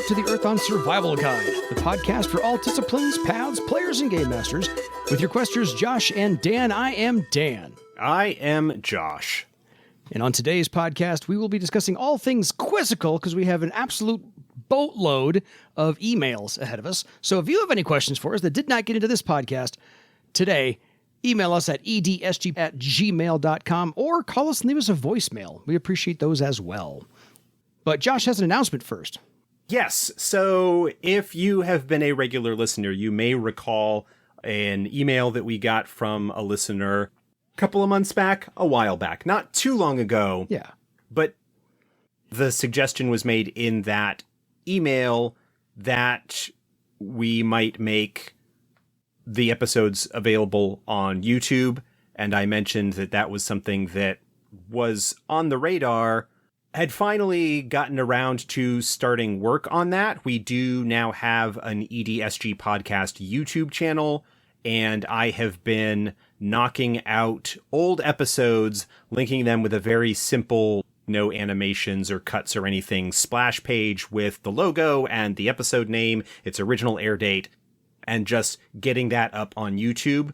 to the Earthon Survival Guide, the podcast for all disciplines, paths, players, and game masters. With your questers, Josh and Dan, I am Dan. I am Josh. And on today's podcast, we will be discussing all things quizzical because we have an absolute boatload of emails ahead of us. So if you have any questions for us that did not get into this podcast today, email us at edsg@gmail.com or call us and leave us a voicemail. We appreciate those as well. But Josh has an announcement first. Yes, so if you have been a regular listener, you may recall an email that we got from a listener a couple of months back, a while back, not too long ago. Yeah. But the suggestion was made in that email that we might make the episodes available on YouTube. And I mentioned that that was something that was on the radar. Had finally gotten around to starting work on that. We do now have an EDSG podcast YouTube channel, and I have been knocking out old episodes, linking them with a very simple, no animations or cuts or anything, splash page with the logo and the episode name, its original air date, and just getting that up on YouTube.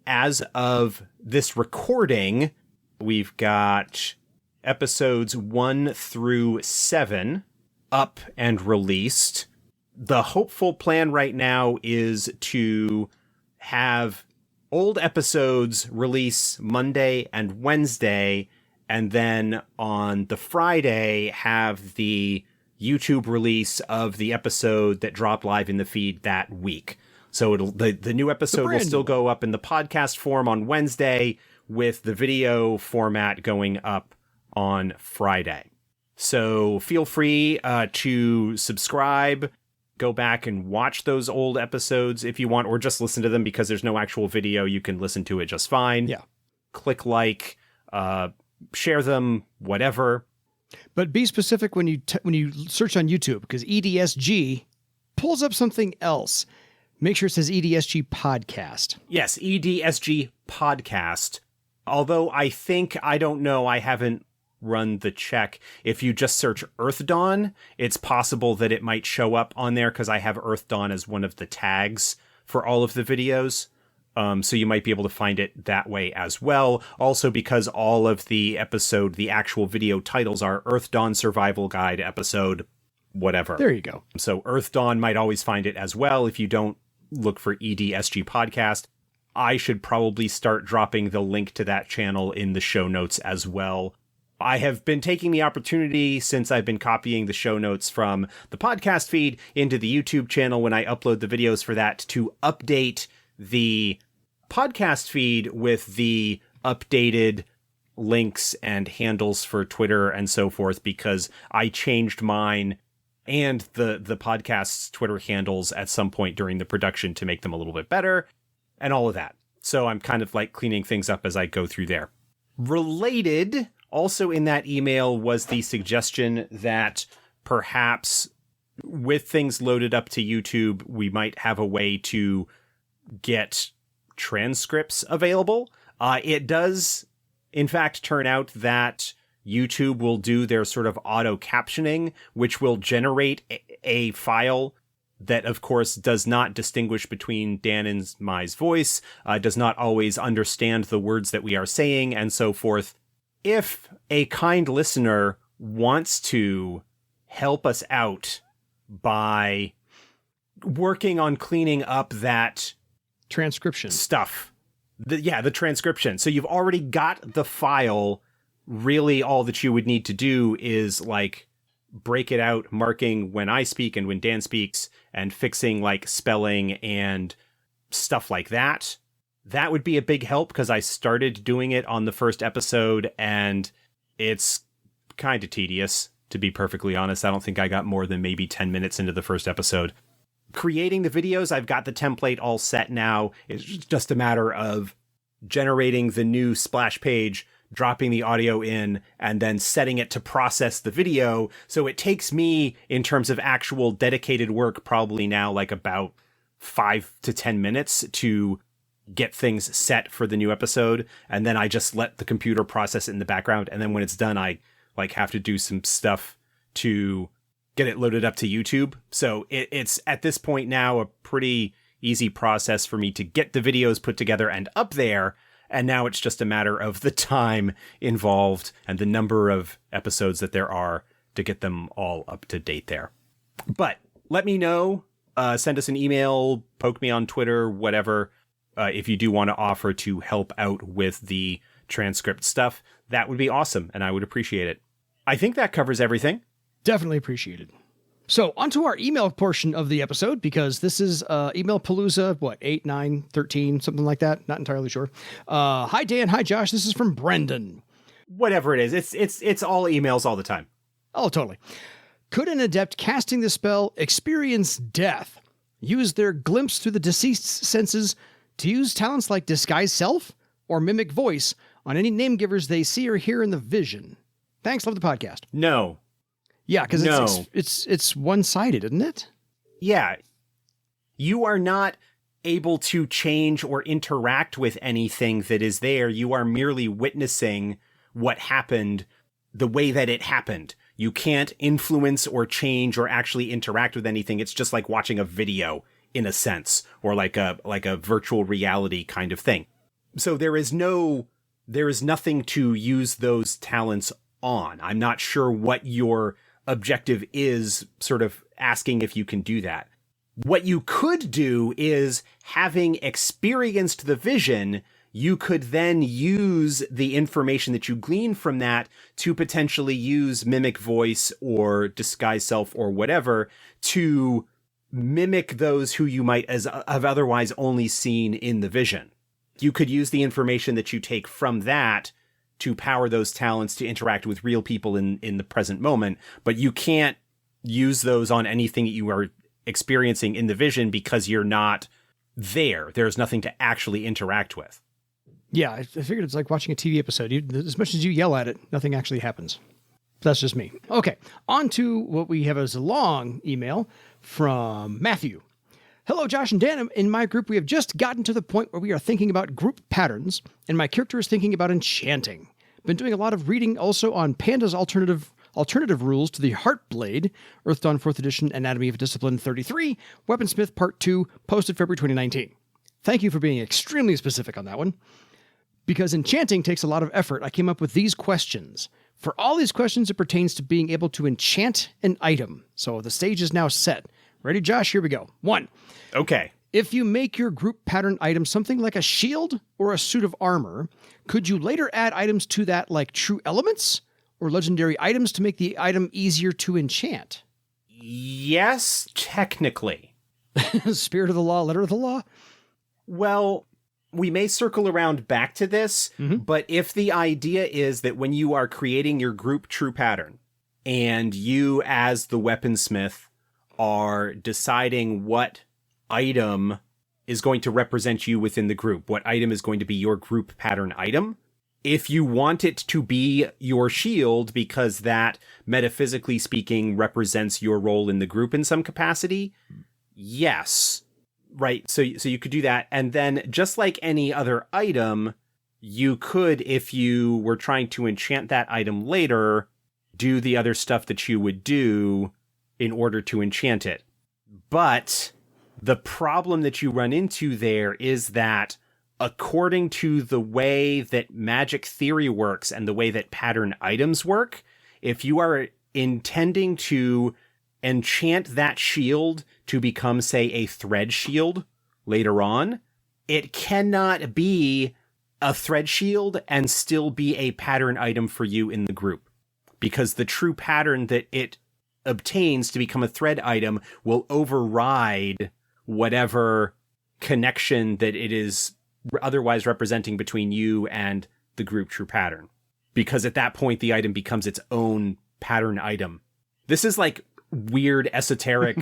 As of this recording, we've got episodes 1 through 7 up and released. The hopeful plan right now is to have old episodes release Monday and Wednesday, and then on the Friday have the YouTube release of the episode that dropped live in the feed that week. So the new episode will still go up in the podcast form on Wednesday, with the video format going up on Friday. So feel free to subscribe, go back and watch those old episodes if you want, or just listen to them because there's no actual video. You can listen to it just fine. Yeah. Click like, share them, whatever. But be specific when you search on YouTube, because EDSG pulls up something else. Make sure it says EDSG podcast. Yes, EDSG podcast. Although I don't know, I haven't run the check. If you just search Earth Dawn, it's possible that it might show up on there because I have Earth Dawn as one of the tags for all of the videos. So you might be able to find it that way as well. Also, because all of the actual video titles are Earth Dawn Survival Guide episode, whatever. There you go. So Earth Dawn might always find it as well if you don't look for EDSG podcast. I should probably start dropping the link to that channel in the show notes as well. I have been taking the opportunity, since I've been copying the show notes from the podcast feed into the YouTube channel when I upload the videos for that, to update the podcast feed with the updated links and handles for Twitter and so forth, because I changed mine and the podcast's Twitter handles at some point during the production to make them a little bit better and all of that. So I'm kind of like cleaning things up as I go through there. Related, also in that email, was the suggestion that perhaps with things loaded up to YouTube, we might have a way to get transcripts available. It does, in fact, turn out that YouTube will do their sort of auto captioning, which will generate a file that, of course, does not distinguish between Dan and my's voice, does not always understand the words that we are saying, and so forth. If a kind listener wants to help us out by working on cleaning up that transcription stuff, the transcription. So you've already got the file. Really, all that you would need to do is like break it out, marking when I speak and when Dan speaks, and fixing like spelling and stuff like that. That would be a big help, because I started doing it on the first episode and it's kind of tedious, to be perfectly honest. I don't think I got more than maybe 10 minutes into the first episode. Creating the videos, I've got the template all set now. It's just a matter of generating the new splash page, dropping the audio in, and then setting it to process the video. So it takes me, in terms of actual dedicated work, probably now like about 5 to 10 minutes to get things set for the new episode. And then I just let the computer process it in the background. And then when it's done, I like have to do some stuff to get it loaded up to YouTube. So it's at this point now a pretty easy process for me to get the videos put together and up there. And now it's just a matter of the time involved and the number of episodes that there are to get them all up to date there. But let me know. Send us an email, poke me on Twitter, whatever. If you do want to offer to help out with the transcript stuff, that would be awesome, and I would appreciate it. I think that covers everything. Definitely appreciated. So, onto our email portion of the episode, because this is Email Palooza, 8, 9, 13, something like that. Not entirely sure. Hi, Dan. Hi, Josh. This is from Brendan. Whatever it is, it's all emails all the time. Oh, totally. Could an adept casting the spell experience death, use their glimpse through the deceased's senses to use talents like disguise self or mimic voice on any name givers they see or hear in the vision? Thanks. Love the podcast. No. Yeah, because it's one-sided, isn't it? Yeah. You are not able to change or interact with anything that is there. You are merely witnessing what happened the way that it happened. You can't influence or change or actually interact with anything. It's just like watching a video in a sense, or like a virtual reality kind of thing. So there is nothing to use those talents on. I'm not sure what your objective is, sort of asking if you can do that. What you could do is, having experienced the vision, you could then use the information that you glean from that to potentially use mimic voice or disguise self or whatever to mimic those who you might have otherwise only seen in the vision. You could use the information that you take from that to power those talents to interact with real people in the present moment, but you can't use those on anything that you are experiencing in the vision because you're not there. There's nothing to actually interact with. Yeah, I figured it's like watching a TV episode. As much as you yell at it, nothing actually happens. That's just me. Okay, on to what we have as a long email from Matthew. Hello, Josh and Dan. In my group, we have just gotten to the point where we are thinking about group patterns, and my character is thinking about enchanting. Been doing a lot of reading also on Panda's alternative rules to the Heartblade, Earth Dawn 4th Edition, Anatomy of Discipline 33, Weaponsmith Part 2, posted February 2019. Thank you for being extremely specific on that one. Because enchanting takes a lot of effort, I came up with these questions. For all these questions, it pertains to being able to enchant an item. So the stage is now set. Ready, Josh? Here we go. 1. Okay. If you make your group pattern item something like a shield or a suit of armor, could you later add items to that like true elements or legendary items to make the item easier to enchant? Yes, technically. Spirit of the law, letter of the law? Well, we may circle around back to this, but if the idea is that when you are creating your group true pattern and you as the weaponsmith are deciding what item is going to represent you within the group, what item is going to be your group pattern item, if you want it to be your shield because that, metaphysically speaking, represents your role in the group in some capacity, yes. Right, so you could do that, and then just like any other item, you could, if you were trying to enchant that item later, do the other stuff that you would do in order to enchant it. But the problem that you run into there is that according to the way that magic theory works and the way that pattern items work, if you are intending to enchant that shield to become, say, a thread shield later on, it cannot be a thread shield and still be a pattern item for you in the group. Because the true pattern that it obtains to become a thread item will override whatever connection that it is otherwise representing between you and the group true pattern. Because at that point, the item becomes its own pattern item. This is like weird, esoteric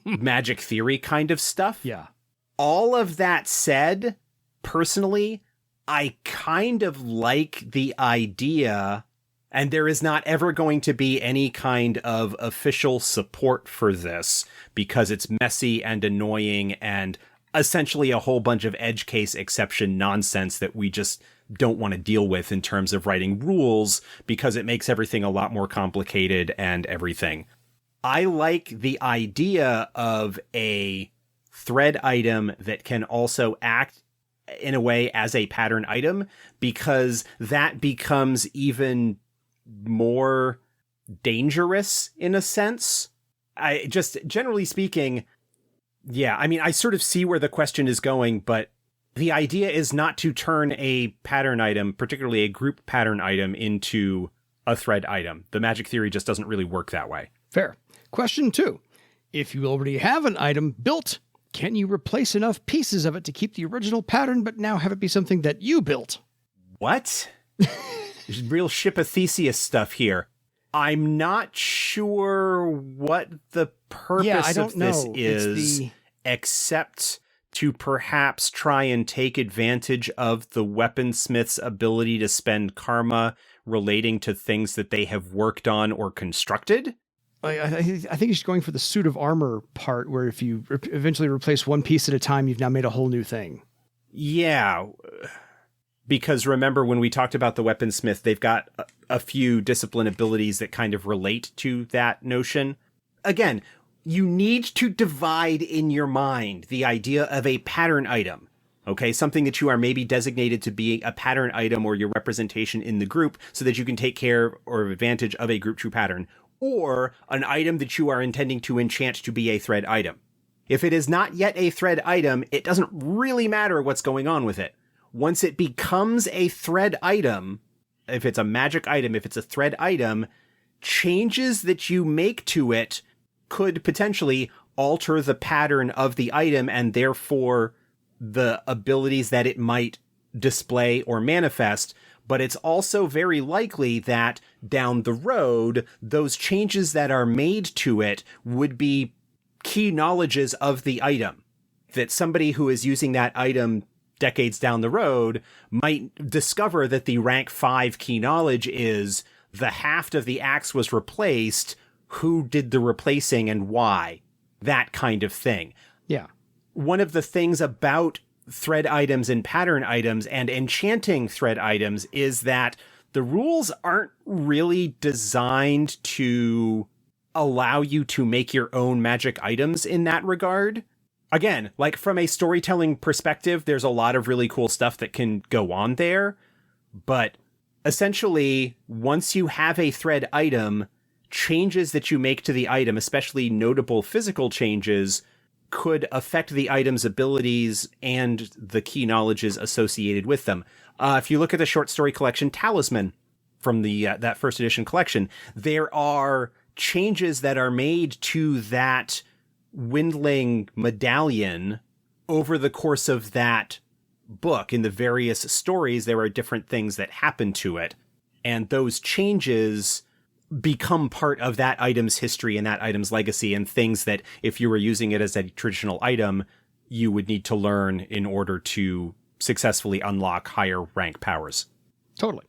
magic theory kind of stuff. Yeah. All of that said, personally, I kind of like the idea, and there is not ever going to be any kind of official support for this because it's messy and annoying and essentially a whole bunch of edge case exception nonsense that we just don't want to deal with in terms of writing rules because it makes everything a lot more complicated and everything. I like the idea of a thread item that can also act in a way as a pattern item, because that becomes even more dangerous in a sense. I just, generally speaking, yeah, I mean, I sort of see where the question is going, but the idea is not to turn a pattern item, particularly a group pattern item, into a thread item. The magic theory just doesn't really work that way. Fair. Question 2. If you already have an item built, can you replace enough pieces of it to keep the original pattern, but now have it be something that you built? What? Real Ship of Theseus stuff here. I'm not sure what the purpose of this is, except to perhaps try and take advantage of the weaponsmith's ability to spend karma relating to things that they have worked on or constructed. I think he's going for the suit of armor part, where if you eventually replace one piece at a time, you've now made a whole new thing. Yeah, because remember when we talked about the weaponsmith, they've got a few discipline abilities that kind of relate to that notion. Again, you need to divide in your mind the idea of a pattern item. Okay, something that you are maybe designated to be a pattern item or your representation in the group so that you can take care or advantage of a group true pattern, or an item that you are intending to enchant to be a thread item. If it is not yet a thread item, it doesn't really matter what's going on with it. Once it becomes a thread item, if it's a magic item, if it's a thread item, changes that you make to it could potentially alter the pattern of the item and therefore the abilities that it might display or manifest. But it's also very likely that down the road, those changes that are made to it would be key knowledges of the item. That somebody who is using that item decades down the road might discover that the rank 5 key knowledge is the haft of the axe was replaced, who did the replacing and why. That kind of thing. Yeah. One of the things about thread items and pattern items and enchanting thread items is that the rules aren't really designed to allow you to make your own magic items in that regard. Again, like from a storytelling perspective, there's a lot of really cool stuff that can go on there. But essentially, once you have a thread item, changes that you make to the item, especially notable physical changes, could affect the item's abilities and the key knowledges associated with them. If you look at the short story collection Talisman from the that first edition collection, there are changes that are made to that Windling medallion over the course of that book. In the various stories, there are different things that happen to it, and those changes become part of that item's history and that item's legacy, and things that if you were using it as a traditional item, you would need to learn in order to successfully unlock higher rank powers. Totally.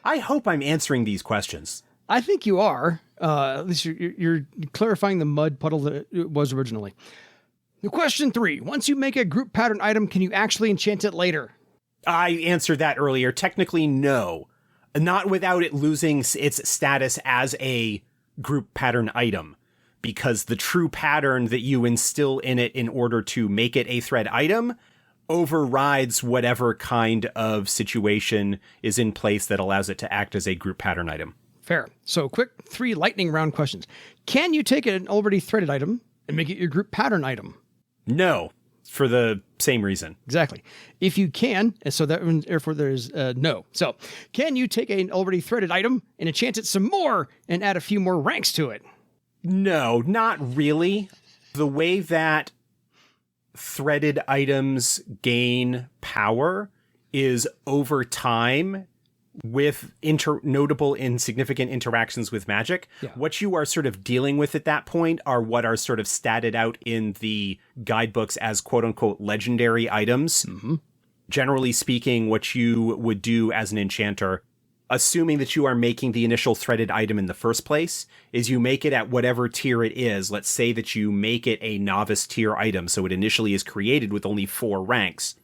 I hope I'm answering these questions. I think you are. At least you're clarifying the mud puddle that it was originally. The question 3. Once you make a group pattern item, can you actually enchant it later? I answered that earlier. Technically, no. Not without it losing its status as a group pattern item, because the true pattern that you instill in it in order to make it a thread item overrides whatever kind of situation is in place that allows it to act as a group pattern item. Fair. So quick 3 lightning round questions. Can you take an already threaded item and make it your group pattern item? No, for the same reason. Exactly. If you can, so that therefore there's no. So can you take an already threaded item and enchant it some more and add a few more ranks to it? No, not really. The way that threaded items gain power is over time with notable and significant interactions with magic. Yeah. What you are sort of dealing with at that point are what are sort of statted out in the guidebooks as quote unquote legendary items. Mm-hmm. Generally speaking, what you would do as an enchanter, assuming that you are making the initial threaded item in the first place, is you make it at whatever tier it is. Let's say that you make it a novice tier item, so it initially is created with only 4 ranks.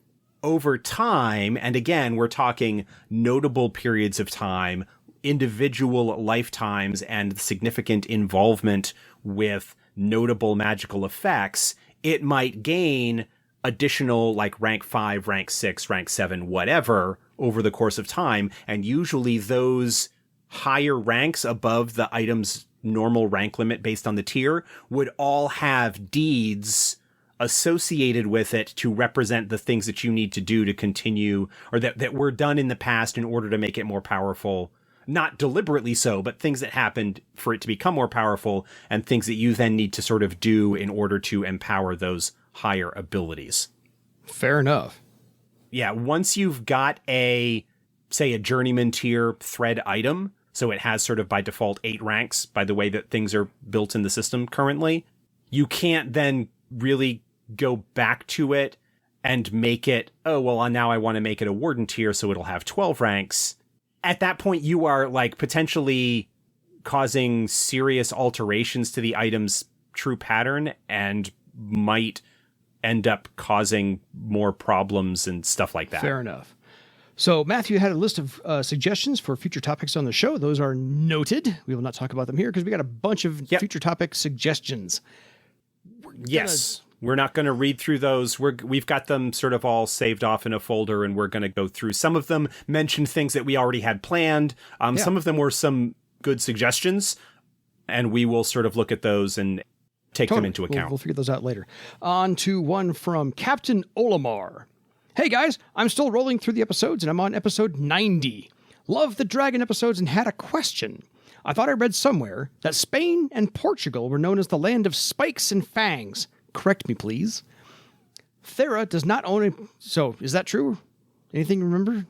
Over time, and again, we're talking notable periods of time, individual lifetimes, and significant involvement with notable magical effects, it might gain additional like rank 5, rank 6, rank 7, whatever over the course of time. And usually those higher ranks above the item's normal rank limit based on the tier would all have deeds associated with it to represent the things that you need to do to continue, or that were done in the past in order to make it more powerful. Not deliberately so, but things that happened for it to become more powerful, and things that you then need to sort of do in order to empower those higher abilities. Fair enough. Yeah, once you've got say a journeyman tier thread item, so it has sort of by default 8 ranks by the way that things are built in the system currently, you can't then really go back to it and make it, oh, well, now I want to make it a warden tier, so it'll have 12 ranks. At that point, you are like potentially causing serious alterations to the item's true pattern and might end up causing more problems and stuff like that. Fair enough. So Matthew had a list of suggestions for future topics on the show. Those are noted. We will not talk about them here because we got a bunch of future topic suggestions. Yes. We're not going to read through those. We've got them sort of all saved off in a folder, and we're going to go through. Some of them mentioned things that we already had planned. Some of them were some good suggestions, and we will sort of look at those and take them into account. We'll figure those out later. On to one from Captain Olimar. Hey guys, I'm still rolling through the episodes, and I'm on episode 90. Love the dragon episodes and had a question. I thought I read somewhere that Spain and Portugal were known as the land of spikes and fangs. Correct me, please. Thera does not own a... So, is that true? Anything you remember?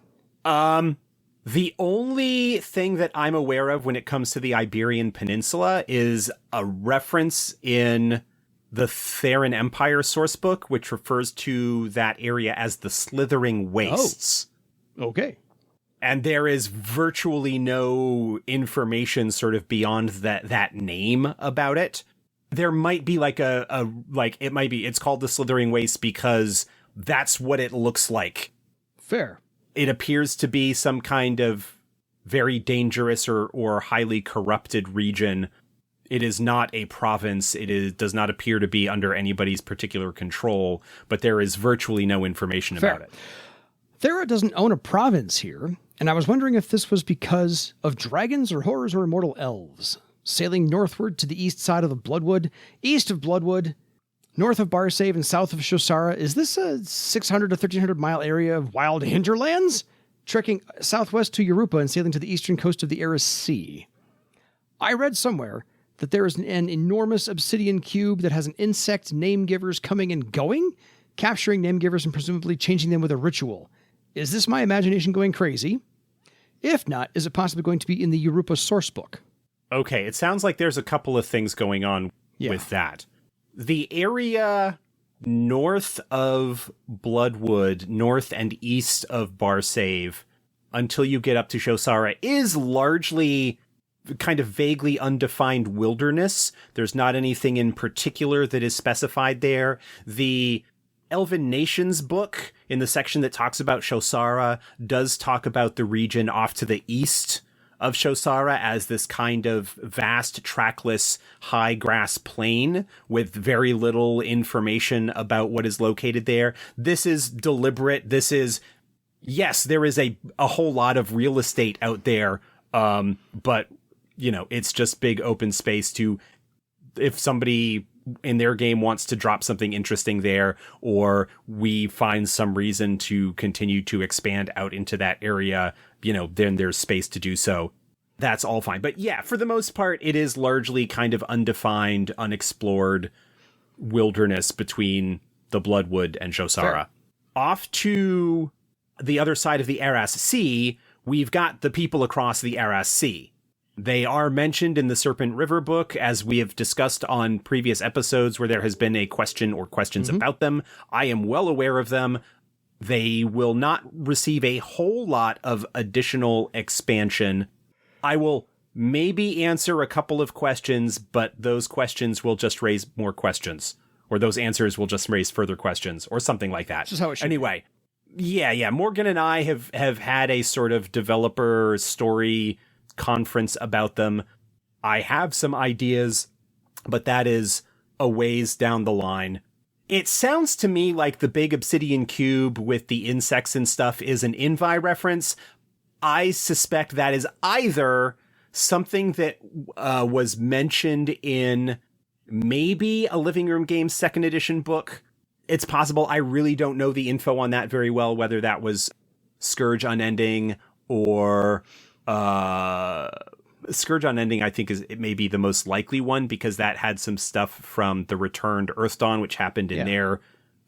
The only thing that I'm aware of when it comes to the Iberian Peninsula is a reference in the Theran Empire sourcebook, which refers to that area as the Slithering Wastes. Oh, okay. And there is virtually no information sort of beyond that name about it. There might be like it's called the Slithering Waste because that's what it looks like. Fair. It appears to be some kind of very dangerous or highly corrupted region. It is not a province. Does not appear to be under anybody's particular control, but there is virtually no information about it. Thera doesn't own a province here, and I was wondering if this was because of dragons or horrors or immortal elves. Sailing northward to the east side of the Bloodwood, east of Bloodwood, north of Barsaive and south of Shosara, is this a 600 to 1300 mile area of wild hinterlands? Trekking southwest to Europa and sailing to the eastern coast of the Aris Sea. I read somewhere that there is an enormous obsidian cube that has an insect name givers coming and going, capturing name givers and presumably changing them with a ritual. Is this my imagination going crazy? If not, is it possibly going to be in the Europa sourcebook? Okay, it sounds like there's a couple of things going on with that. The area north of Bloodwood, north and east of Barsaive, until you get up to Shosara, is largely kind of vaguely undefined wilderness. There's not anything in particular that is specified there. The Elven Nations book, in the section that talks about Shosara, does talk about the region off to the east of Shosara as this kind of vast, trackless, high grass plain with very little information about what is located there. This is deliberate. This is, yes, there is a whole lot of real estate out there, but, it's just big open space to, if somebody in their game wants to drop something interesting there, or we find some reason to continue to expand out into that area, then there's space to do so. That's all fine. But yeah, for the most part, it is largely kind of undefined, unexplored wilderness between the Bloodwood and Shosara. Fair. Off to the other side of the Aras Sea, we've got the people across the Aras Sea. They are mentioned in the Serpent River book, as we have discussed on previous episodes where there has been a question or questions about them. I am well aware of them. They will not receive a whole lot of additional expansion. I will maybe answer a couple of questions, but those questions will just raise more questions, or those answers will just raise further questions, or something like that. Just how it should anyway, yeah. Morgan and I have had a sort of developer story conference about them. I have some ideas but that is a ways down the line. It sounds to me like the big obsidian cube with the insects and stuff is an Invi reference. I suspect that is either something that was mentioned in maybe a Living Room Games 2nd edition book. It's possible. I really don't know the info on that very well, whether that was Scourge Unending or Scourge Unending, I think it may be the most likely one, because that had some stuff from the Returned Earthdawn, which happened in their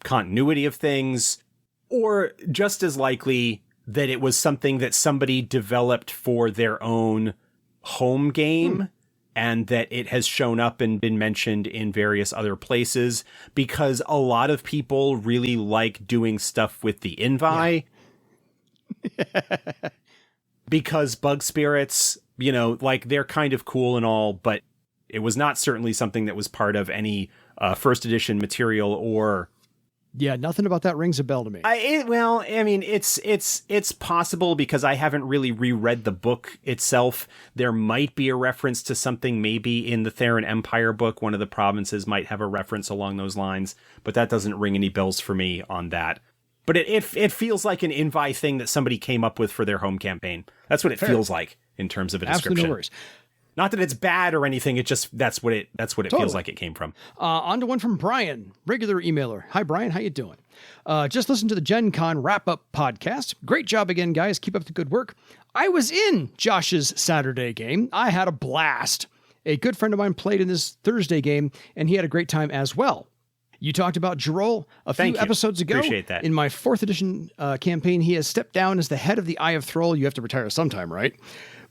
continuity of things. Or just as likely that it was something that somebody developed for their own home game, and that it has shown up and been mentioned in various other places, because a lot of people really like doing stuff with the Invi. Because bug spirits, you know, like, they're kind of cool and all, but it was not certainly something that was part of any first edition material or... Yeah, nothing about that rings a bell to me. It's possible, because I haven't really reread the book itself. There might be a reference to something maybe in the Theron Empire book. One of the provinces might have a reference along those lines, but that doesn't ring any bells for me on that. But it feels like an Invi thing that somebody came up with for their home campaign. That's what it feels like in terms of a description. Absolutely no worries. Not that it's bad or anything. It just, that's what it feels like it came from. On to one from Brian, regular emailer. Hi, Brian. How you doing? Just listened to the Gen Con wrap-up podcast. Great job again, guys. Keep up the good work. I was in Josh's Saturday game. I had a blast. A good friend of mine played in this Thursday game, and he had a great time as well. You talked about Jarol a few episodes ago. Appreciate that. In my 4th edition campaign, he has stepped down as the head of the Eye of Thrall. You have to retire sometime, right?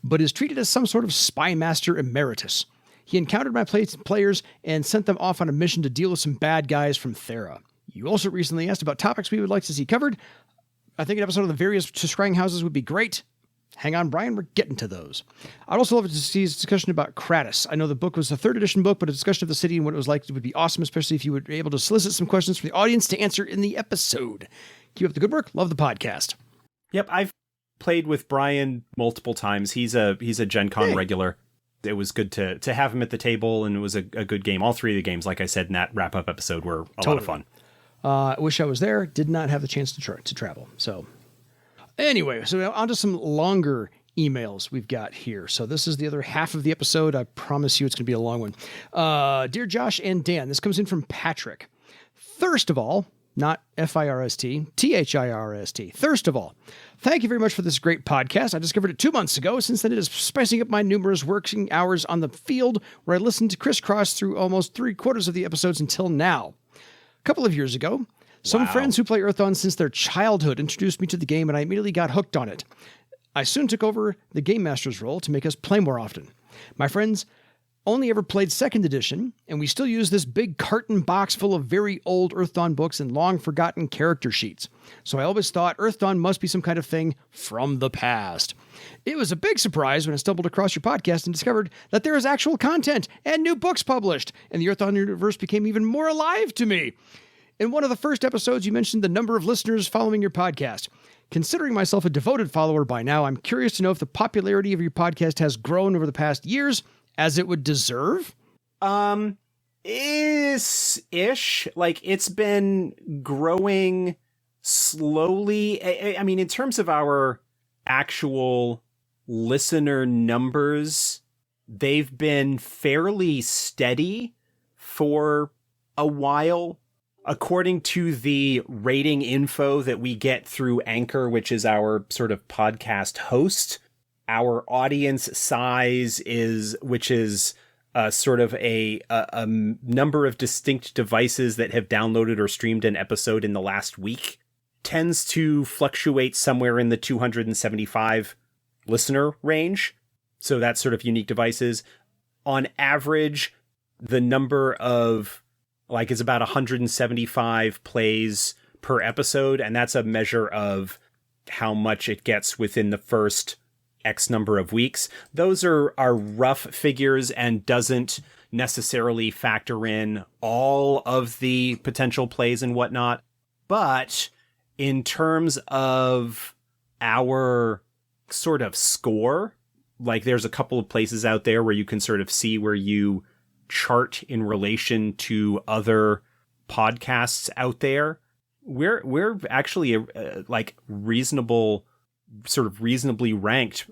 But is treated as some sort of spy master emeritus. He encountered my players and sent them off on a mission to deal with some bad guys from Thera. You also recently asked about topics we would like to see covered. I think an episode of the various scrying houses would be great. Hang on, Brian, we're getting to those. I'd also love to see a discussion about Kratos. I know the book was a 3rd edition book, but a discussion of the city and what it was like would be awesome, especially if you would be able to solicit some questions from the audience to answer in the episode. Keep up the good work. Love the podcast. Yep, I've played with Brian multiple times. He's a Gen Con regular. It was good to have him at the table, and it was a good game. All 3 of the games, like I said in that wrap-up episode, were a lot of fun. I wish I was there. Did not have the chance to travel. So anyway, so on to some longer emails we've got here. So this is the other half of the episode. I promise you it's going to be a long one. Dear Josh and Dan, this comes in from Patrick. First of all, not F-I-R-S-T, T-H-I-R-S-T. Thirst of all, thank you very much for this great podcast. I discovered it 2 months ago. Since then, it is spicing up my numerous working hours on the field, where I listened to crisscross through almost 3/4 of the episodes until now. A couple of years ago, some friends who play Earthdawn since their childhood introduced me to the game, and I immediately got hooked on it. I soon took over the Game Master's role to make us play more often. My friends only ever played 2nd edition, and we still use this big carton box full of very old Earthdawn books and long-forgotten character sheets. So I always thought Earthdawn must be some kind of thing from the past. It was a big surprise when I stumbled across your podcast and discovered that there is actual content and new books published, and the Earthdawn universe became even more alive to me. In one of the first episodes, you mentioned the number of listeners following your podcast. Considering myself a devoted follower by now, I'm curious to know if the popularity of your podcast has grown over the past years, as it would deserve? Is-ish. Like, it's been growing slowly. I mean, in terms of our actual listener numbers, they've been fairly steady for a while. According to the rating info that we get through Anchor, which is our sort of podcast host, our audience size which is sort of a number of distinct devices that have downloaded or streamed an episode in the last week, tends to fluctuate somewhere in the 275 listener range. So that's sort of unique devices. On average, the number of is about 175 plays per episode, and that's a measure of how much it gets within the first X number of weeks. Those are rough figures and doesn't necessarily factor in all of the potential plays and whatnot. But in terms of our sort of score, there's a couple of places out there where you can sort of see where you chart in relation to other podcasts out there, we're actually like reasonably ranked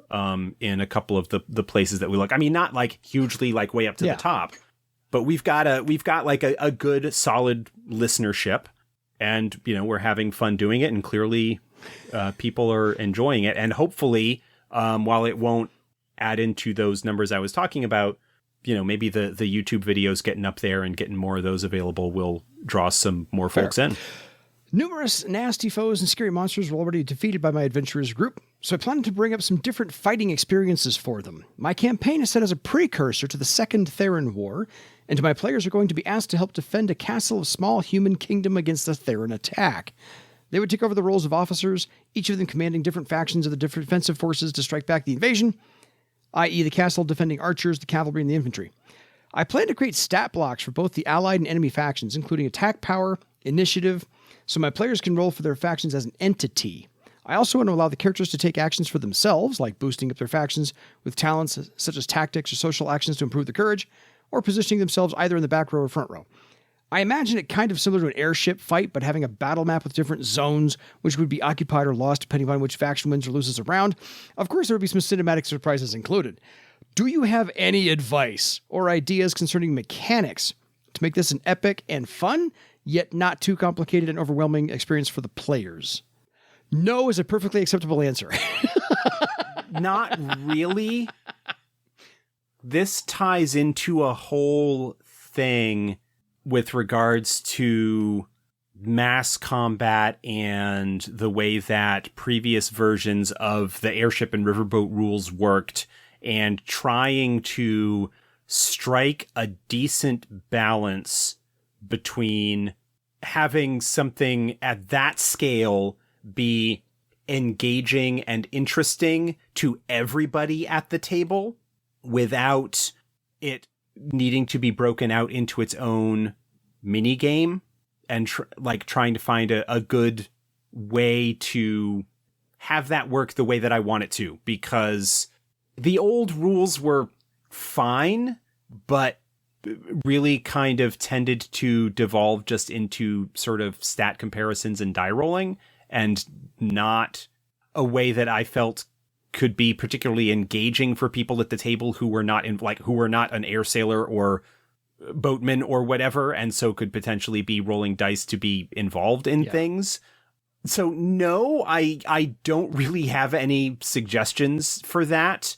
in a couple of the places that we look. I mean, not like hugely like way up to the top, but we've got like a good solid listenership, and we're having fun doing it, and clearly people are enjoying it, and hopefully while it won't add into those numbers I was talking about, maybe the YouTube videos getting up there and getting more of those available will draw some more folks in. Numerous nasty foes and scary monsters were already defeated by my adventurers group, so I plan to bring up some different fighting experiences for them. My campaign is set as a precursor to the Second Theron War, and my players are going to be asked to help defend a castle of small human kingdom against a Theron attack. They would take over the roles of officers, each of them commanding different factions of the different defensive forces to strike back the invasion, i.e. the castle defending archers, the cavalry, and the infantry. I plan to create stat blocks for both the allied and enemy factions, including attack power, initiative, so my players can roll for their factions as an entity. I also want to allow the characters to take actions for themselves, like boosting up their factions with talents such as tactics or social actions to improve their courage, or positioning themselves either in the back row or front row. I imagine it kind of similar to an airship fight, but having a battle map with different zones, which would be occupied or lost depending on which faction wins or loses a round. Of course, there would be some cinematic surprises included. Do you have any advice or ideas concerning mechanics to make this an epic and fun, yet not too complicated and overwhelming experience for the players? No is a perfectly acceptable answer. Not really. This ties into a whole thing with regards to mass combat and the way that previous versions of the airship and riverboat rules worked, and trying to strike a decent balance between having something at that scale be engaging and interesting to everybody at the table without it needing to be broken out into its own mini game, and trying to find a good way to have that work the way that I want it to, because the old rules were fine, but really kind of tended to devolve just into sort of stat comparisons and die rolling, and not a way that I felt could be particularly engaging for people at the table who were not an air sailor or boatman or whatever, and so could potentially be rolling dice to be involved in things. So no, I don't really have any suggestions for that.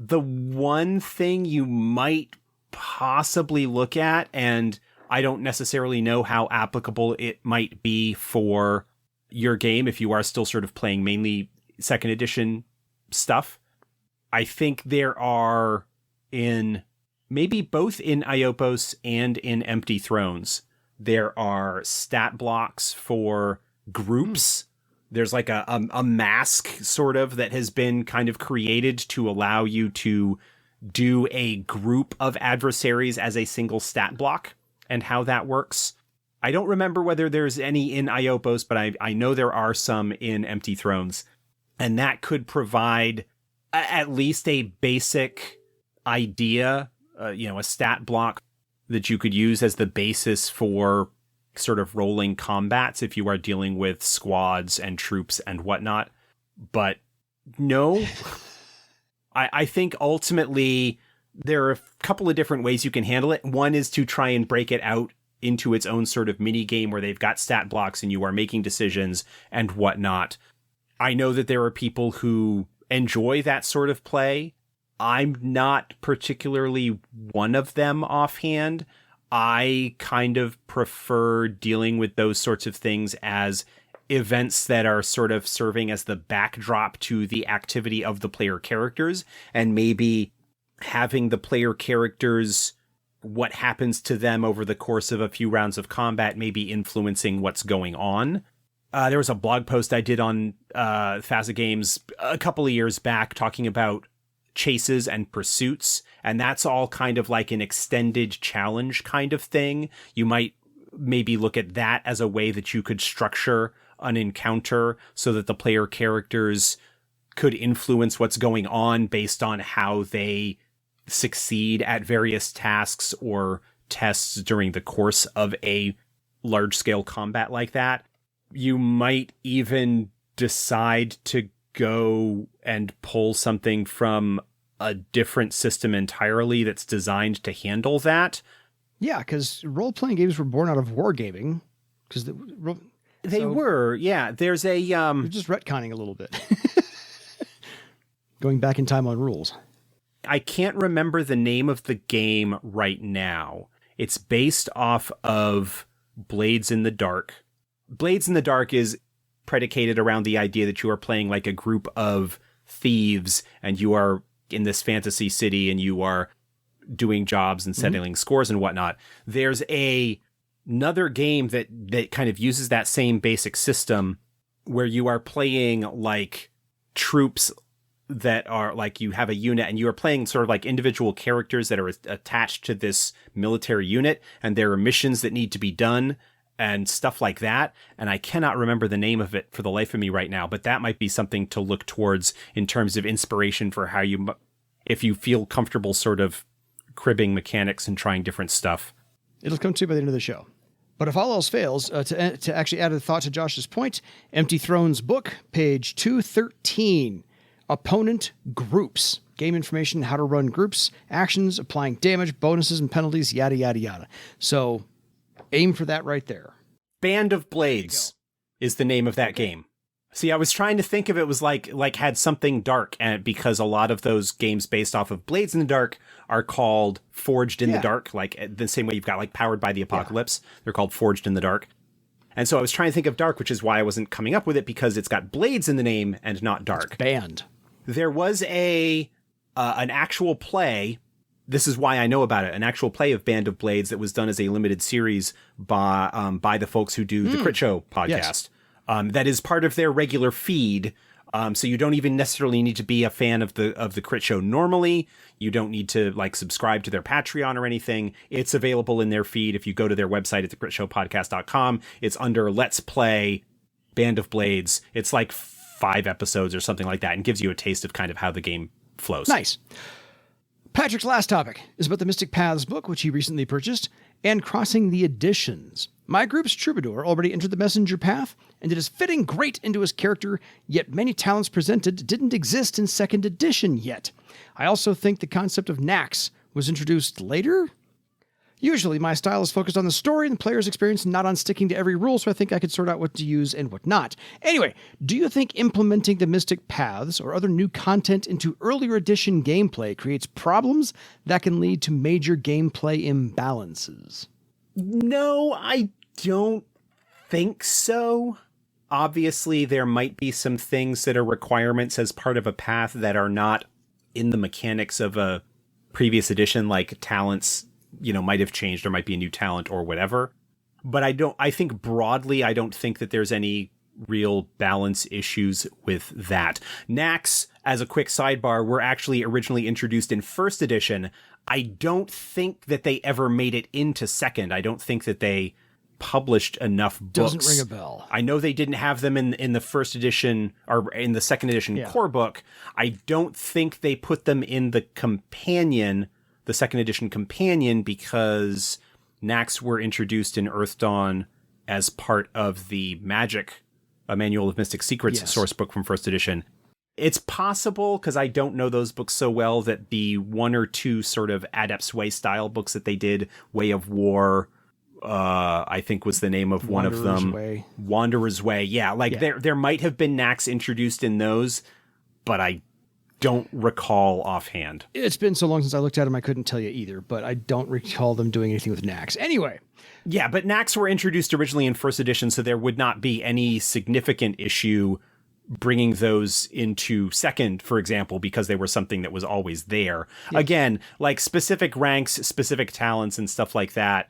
The one thing you might possibly look at, and I don't necessarily know how applicable it might be for your game if you are still sort of playing mainly second edition stuff. I think there are, in maybe both in Iopos and in Empty Thrones, there are stat blocks for groups. There's like a mask sort of that has been kind of created to allow you to do a group of adversaries as a single stat block, and how that works. I don't remember whether there's any in Iopos, but I know there are some in Empty Thrones. And that could provide at least a basic idea, a stat block that you could use as the basis for sort of rolling combats if you are dealing with squads and troops and whatnot. But no, I think ultimately there are a couple of different ways you can handle it. One is to try and break it out into its own sort of mini game where they've got stat blocks and you are making decisions and whatnot. I know that there are people who enjoy that sort of play. I'm not particularly one of them offhand. I kind of prefer dealing with those sorts of things as events that are sort of serving as the backdrop to the activity of the player characters, and maybe having the player characters, what happens to them over the course of a few rounds of combat, maybe influencing what's going on. There was a blog post I did on Faza Games a couple of years back talking about chases and pursuits, and that's all kind of like an extended challenge kind of thing. You might maybe look at that as a way that you could structure an encounter so that the player characters could influence what's going on based on how they succeed at various tasks or tests during the course of a large-scale combat like that. You might even decide to go and pull something from a different system entirely that's designed to handle that. Yeah, because role-playing games were born out of wargaming. Because they were, yeah. There's a... You're just retconning a little bit. Going back in time on rules. I can't remember the name of the game right now. It's based off of Blades in the Dark. Blades in the Dark is predicated around the idea that you are playing like a group of thieves and you are in this fantasy city and you are doing jobs and settling scores and whatnot. There's another game that kind of uses that same basic system where you are playing like troops that are like, you have a unit and you are playing sort of like individual characters that are attached to this military unit, and there are missions that need to be done and stuff like that. And I cannot remember the name of it for the life of me right now, but that might be something to look towards in terms of inspiration for how you, if you feel comfortable sort of cribbing mechanics and trying different stuff. It'll come to you by the end of the show. But if all else fails, to actually add a thought to Josh's point, Empty Throne's book, page 213, Opponent Groups. Game information, how to run groups, actions, applying damage, bonuses and penalties, yada, yada, yada. So aim for that right there. Band of Blades is the name of that game. See, I was trying to think of it was like had something dark, and because a lot of those games based off of Blades in the Dark are called Forged in the Dark, like the same way you've got like Powered by the Apocalypse. They're called Forged in the Dark. And so I was trying to think of dark, which is why I wasn't coming up with it, because it's got blades in the name and not dark. It's banned. There was an actual play. This is why I know about it. An actual play of Band of Blades that was done as a limited series by the folks who do the Crit Show podcast. Yes. That is part of their regular feed. So you don't even necessarily need to be a fan of the Crit Show normally. You don't need to like subscribe to their Patreon or anything. It's available in their feed. If you go to their website at thecritshowpodcast.com, it's under Let's Play Band of Blades. It's like 5 episodes or something like that, and gives you a taste of kind of how the game flows. Nice. Patrick's last topic is about the Mystic Paths book, which he recently purchased, and crossing the editions. My group's troubadour already entered the messenger path, and it is fitting great into his character, yet many talents presented didn't exist in 2nd edition yet. I also think the concept of knacks was introduced later. Usually, my style is focused on the story and the player's experience, not on sticking to every rule, so I think I could sort out what to use and what not. Anyway, do you think implementing the Mystic Paths or other new content into earlier edition gameplay creates problems that can lead to major gameplay imbalances? No, I don't think so. Obviously, there might be some things that are requirements as part of a path that are not in the mechanics of a previous edition, like talents, might have changed. There might be a new talent or whatever. But I think broadly, I don't think that there's any real balance issues with that. Knacks, as a quick sidebar, were actually originally introduced in 1st edition. I don't think that they ever made it into 2nd. I don't think that they published enough books. Doesn't ring a bell. I know they didn't have them in the 1st edition or in the 2nd edition core book. I don't think they put them in the companion, the 2nd edition companion, because knacks were introduced in Earth Dawn as part of the Magic, a Manual of Mystic Secrets source book from 1st edition. It's possible, because I don't know those books so well, that the 1 or 2 sort of Adept's Way style books that they did, Way of War, I think was the name of one of them. Wanderer's Way. Yeah, there might have been knacks introduced in those, but I don't recall offhand. It's been so long since I looked at them, I couldn't tell you either, but I don't recall them doing anything with knacks. Anyway. Yeah, but knacks were introduced originally in 1st edition, so there would not be any significant issue bringing those into 2nd, for example, because they were something that was always there. Yeah. Again, like specific ranks, specific talents and stuff like that.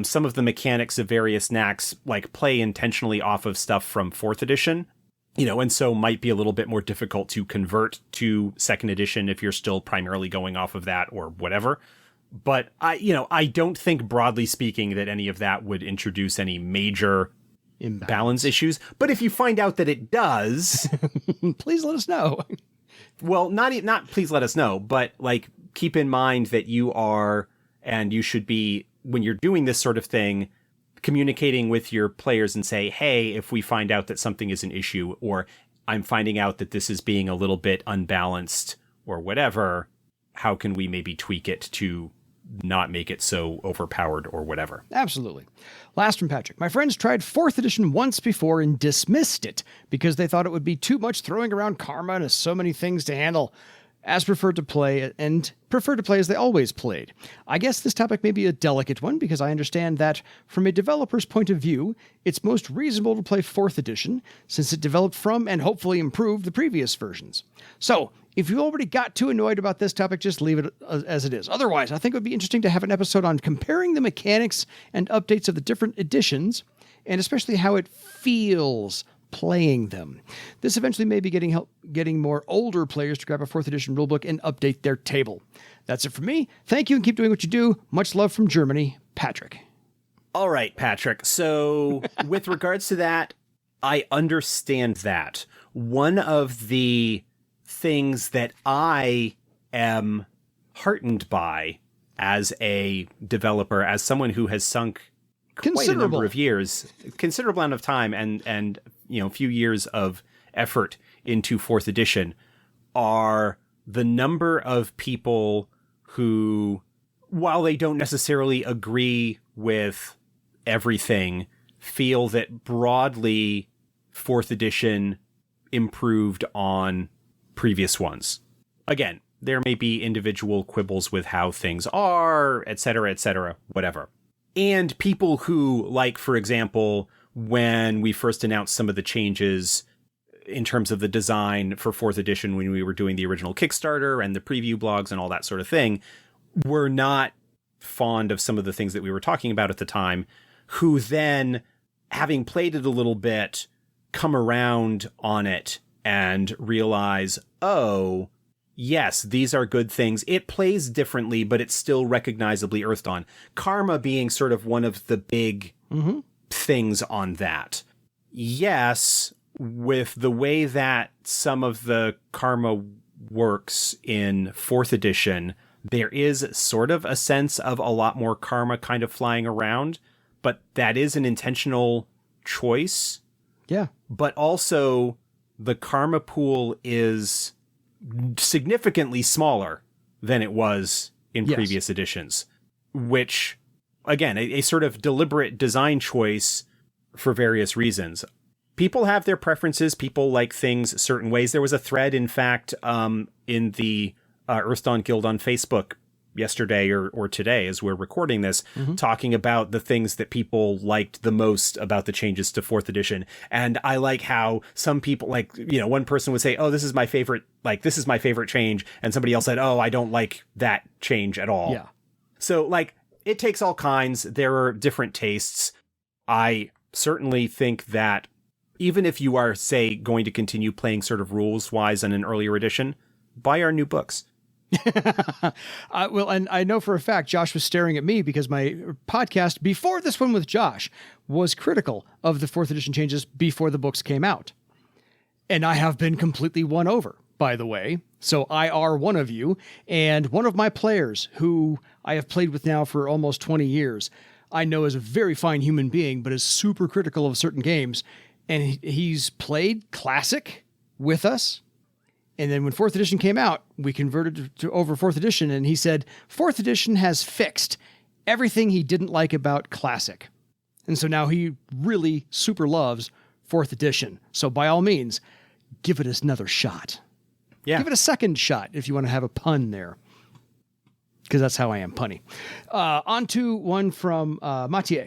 Some of the mechanics of various knacks like play intentionally off of stuff from 4th edition, and so might be a little bit more difficult to convert to 2nd edition if you're still primarily going off of that or whatever. But I don't think, broadly speaking, that any of that would introduce any major balance issues. But if you find out that it does, please let us know. Well, not please let us know, but like keep in mind that you are, and you should be, when you're doing this sort of thing, communicating with your players and say, hey, if we find out that something is an issue, or I'm finding out that this is being a little bit unbalanced or whatever, how can we maybe tweak it to not make it so overpowered or whatever? Absolutely. Last from Patrick. My friends tried 4th edition once before and dismissed it because they thought it would be too much throwing around karma and so many things to handle, as preferred to play as they always played. I guess this topic may be a delicate one because I understand that from a developer's point of view, it's most reasonable to play 4th edition since it developed from and hopefully improved the previous versions. So, if you already got too annoyed about this topic, just leave it as it is. Otherwise, I think it would be interesting to have an episode on comparing the mechanics and updates of the different editions, and especially how it feels playing them. This eventually may be getting more older players to grab a 4th edition rulebook and update their table. That's it for me. Thank you and keep doing what you do. Much love from Germany, Patrick. All right, Patrick. So with regards to that, I understand that. One of the things that I am heartened by as a developer, as someone who has sunk quite a number of years, considerable amount of time and a few years of effort into 4th edition, are the number of people who, while they don't necessarily agree with everything, feel that broadly 4th edition improved on previous ones. Again, there may be individual quibbles with how things are, etc., whatever. And people who, like, for example, when we first announced some of the changes in terms of the design for 4th edition when we were doing the original Kickstarter and the preview blogs and all that sort of thing, were not fond of some of the things that we were talking about at the time, who then, having played it a little bit, come around on it and realize, oh, yes, these are good things. It plays differently, but it's still recognizably Earthed-on. Karma being sort of one of the big things on that. Yes, with the way that some of the karma works in 4th edition, there is sort of a sense of a lot more karma kind of flying around, but that is an intentional choice. Yeah. But also, the karma pool is significantly smaller than it was in previous editions, which, again, a sort of deliberate design choice for various reasons. People have their preferences. People like things certain ways. There was a thread, in fact, in the Earthdawn Guild on Facebook yesterday or today as we're recording this, talking about the things that people liked the most about the changes to 4th edition. And I like how some people, like, one person would say, oh, this is my favorite change. And somebody else said, oh, I don't like that change at all. Yeah. So, like, it takes all kinds. There are different tastes. I certainly think that even if you are, say, going to continue playing sort of rules-wise in an earlier edition, buy our new books. Well, and I know for a fact Josh was staring at me because my podcast before this one with Josh was critical of the 4th edition changes before the books came out. And I have been completely won over, by the way. So I are one of you, and one of my players who I have played with now for almost 20 years, I know is a very fine human being, but is super critical of certain games. And he's played Classic with us. And then when 4th edition came out, we converted to over 4th edition, and he said 4th edition has fixed everything he didn't like about Classic. And so now he really super loves 4th edition. So by all means, give it another shot. Yeah. Give it a second shot if you want to have a pun there. Because that's how I am punny. On to one from Mathieu.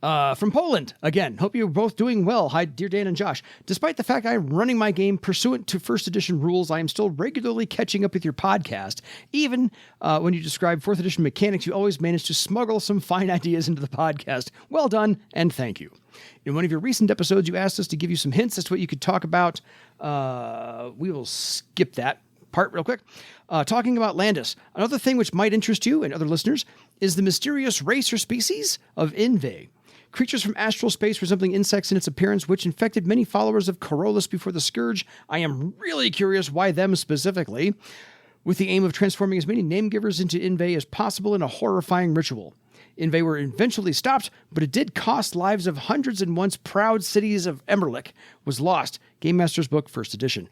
From Poland, again, hope you're both doing well. Hi, dear Dan and Josh. Despite the fact I'm running my game pursuant to 1st edition rules, I am still regularly catching up with your podcast. Even when you describe 4th edition mechanics, you always manage to smuggle some fine ideas into the podcast. Well done, and thank you. In one of your recent episodes, you asked us to give you some hints as to what you could talk about. We will skip that part real quick. Talking about Landis. Another thing which might interest you and other listeners is the mysterious race or species of Inve. Creatures from astral space resembling insects in its appearance, which infected many followers of Corollas before the Scourge. I am really curious why them specifically. with the aim of transforming as many name givers into Inve as possible in a horrifying ritual. Inve were eventually stopped, but it did cost lives of hundreds, and once proud cities of Emerlich was lost. Game Master's Book, 1st edition.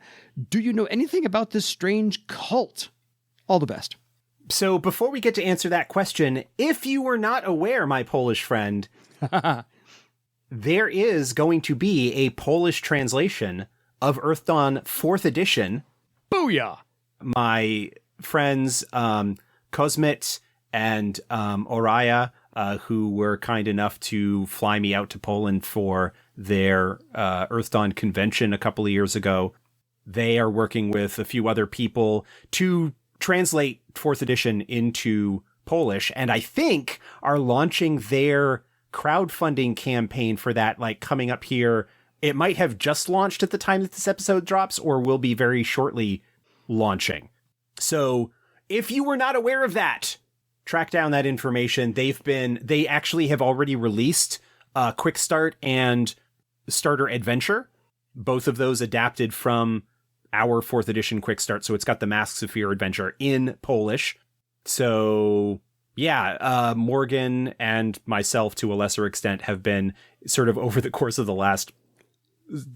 Do you know anything about this strange cult? All the best. So before we get to answer that question, if you were not aware, my Polish friend, there is going to be a Polish translation of Earth Dawn 4th edition. Booyah! My friends Kozmit and Oraya, who were kind enough to fly me out to Poland for their Earth Dawn convention a couple of years ago, they are working with a few other people to translate 4th edition into Polish, and I think are launching their crowdfunding campaign for that, like, coming up here. It might have just launched at the time that this episode drops, or will be very shortly launching. So if you were not aware of that, track down that information. They actually have already released Quick Start and Starter Adventure, both of those adapted from our 4th edition Quick Start. So it's got the Masks of Fear adventure in Polish. So yeah, Morgan and myself, to a lesser extent, have been sort of over the course of the last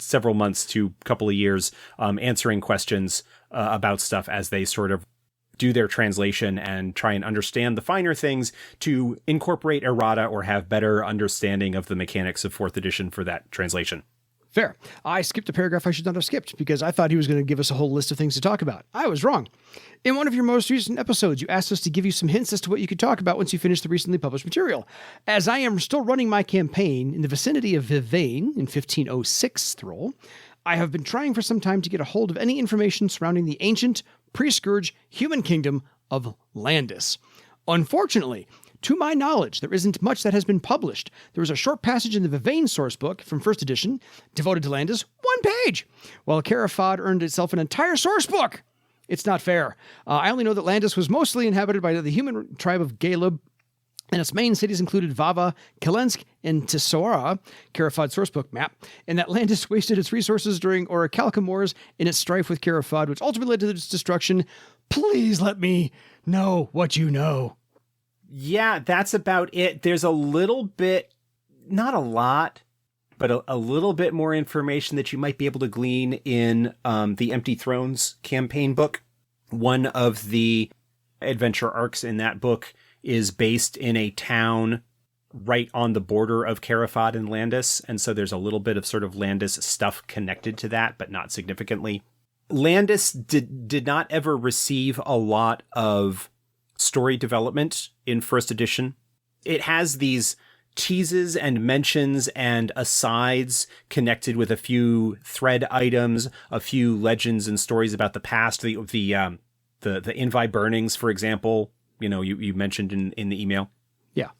several months to couple of years, answering questions about stuff as they sort of do their translation and try and understand the finer things to incorporate errata or have better understanding of the mechanics of 4th edition for that translation. Fair. I skipped a paragraph I should not have skipped because I thought he was going to give us a whole list of things to talk about. I was wrong. In one of your most recent episodes, you asked us to give you some hints as to what you could talk about once you finish the recently published material. As I am still running my campaign in the vicinity of Vivain in 1506 Thrall, I have been trying for some time to get a hold of any information surrounding the ancient, pre-Scourge human kingdom of Landis. Unfortunately, to my knowledge, there isn't much that has been published. There was a short passage in the Vivain sourcebook from 1st edition devoted to Landis, 1 page, while Carafad earned itself an entire sourcebook. It's not fair. I only know that Landis was mostly inhabited by the human tribe of Galeb, and its main cities included Vava, Kelensk, and Tisora, Carafad sourcebook map, and that Landis wasted its resources during Orichalcum Wars in its strife with Carafad, which ultimately led to its destruction. Please let me know what you know. Yeah, that's about it. There's a little bit, not a lot, but a little bit more information that you might be able to glean in the Empty Thrones campaign book. One of the adventure arcs in that book is based in a town right on the border of Carafad and Landis, and so there's a little bit of sort of Landis stuff connected to that, but not significantly. Landis did not ever receive a lot of story development in 1st edition. It has these teases and mentions and asides connected with a few thread items, a few legends and stories about the past. The Invi burnings, for example, you mentioned in the email. Yeah.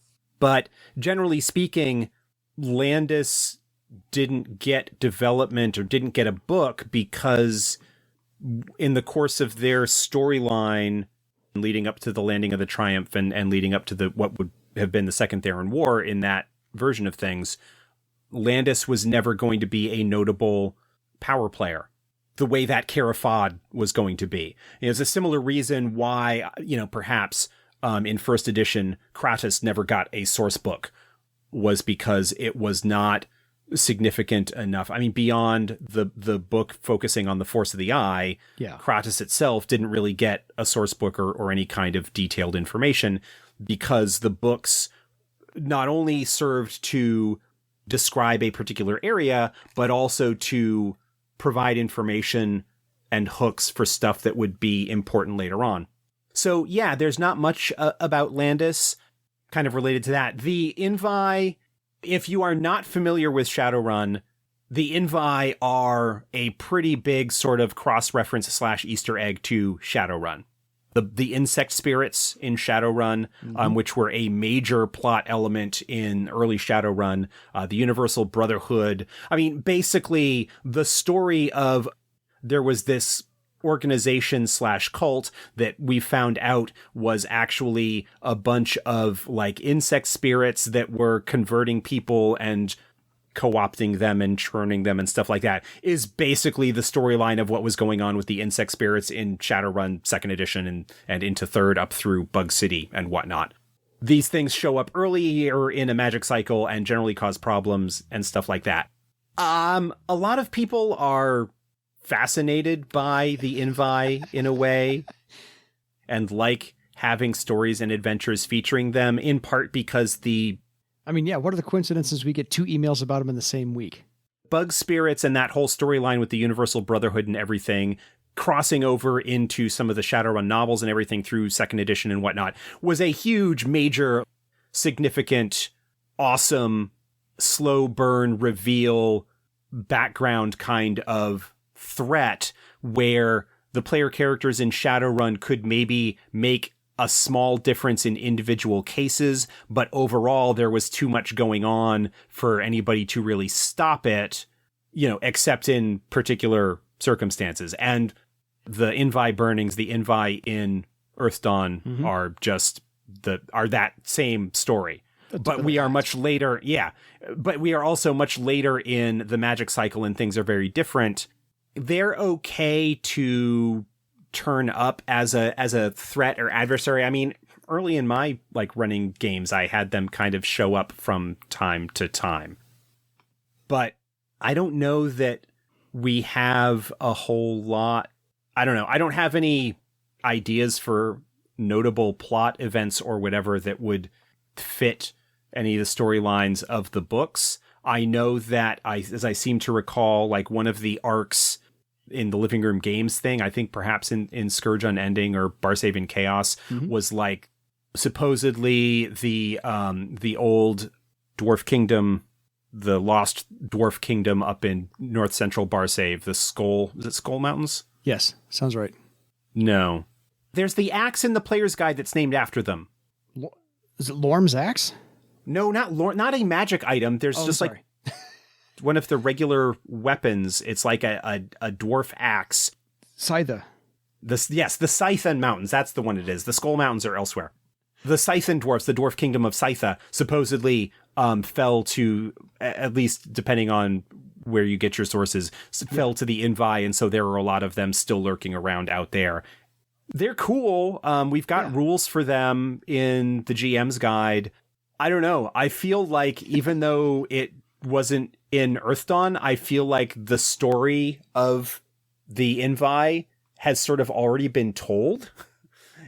But generally speaking, Landis didn't get development or didn't get a book because in the course of their storyline leading up to the landing of the Triumph and leading up to what would have been the Second Theron War in that version of things, Landis was never going to be a notable power player the way that Carafad was going to be. There's a similar reason why, perhaps in 1st edition, Kratos never got a source book, was because it was not significant enough. I mean, beyond the book focusing on the Force of the Eye, yeah, Kratos itself didn't really get a source book or any kind of detailed information, because the books not only served to describe a particular area, but also to provide information and hooks for stuff that would be important later on. So yeah, there's not much about Landis kind of related to that. The Invi, if you are not familiar with Shadowrun, the Invi are a pretty big sort of cross-reference / Easter egg to Shadowrun. The insect spirits in Shadowrun, which were a major plot element in early Shadowrun, the Universal Brotherhood. I mean, basically, the story of there was this organization / cult that we found out was actually a bunch of like insect spirits that were converting people and co-opting them and churning them and stuff like that is basically the storyline of what was going on with the insect spirits in Shadowrun 2nd edition and into 3rd up through Bug City and whatnot. These things show up earlier in a magic cycle and generally cause problems and stuff like that. A lot of people are fascinated by the Invi in a way and like having stories and adventures featuring them, in part because what are the coincidences we get 2 emails about them in the same week? Bug spirits and that whole storyline with the Universal Brotherhood and everything crossing over into some of the Shadowrun novels and everything through 2nd edition and whatnot was a huge, major, significant, awesome, slow burn reveal background kind of threat where the player characters in Shadowrun could maybe make a small difference in individual cases, but overall there was too much going on for anybody to really stop it, except in particular circumstances. And the Invi burnings, the Invi in Earthdawn are just are that same story. But we are much later. Yeah. But we are also much later in the magic cycle and things are very different. They're okay to turn up as a threat or adversary. I mean, early in my running games, I had them kind of show up from time to time. But I don't know that we have a whole lot. I don't know. I don't have any ideas for notable plot events or whatever that would fit any of the storylines of the books. I know that as I seem to recall, one of the arcs in the Living Room Games thing, I think perhaps in Scourge Unending or Barsaive in Chaos, was supposedly the old dwarf kingdom, the lost dwarf kingdom up in north central Barsaive, is it Skull Mountains? Yes, sounds right. No. There's the axe in the player's guide that's named after them. Is it Lorm's axe? No, not a magic item. There's one of the regular weapons. It's like a dwarf axe. Scythe. The Scythen Mountains. That's the one it is. The Skull Mountains are elsewhere. The Scythen dwarfs, the dwarf kingdom of Scytha, supposedly fell to, at least depending on where you get your sources, fell to the Invi, and so there are a lot of them still lurking around out there. They're cool. We've got rules for them in the GM's guide. I don't know. I feel like even though it wasn't in Earthdawn, I feel like the story of the Invi has sort of already been told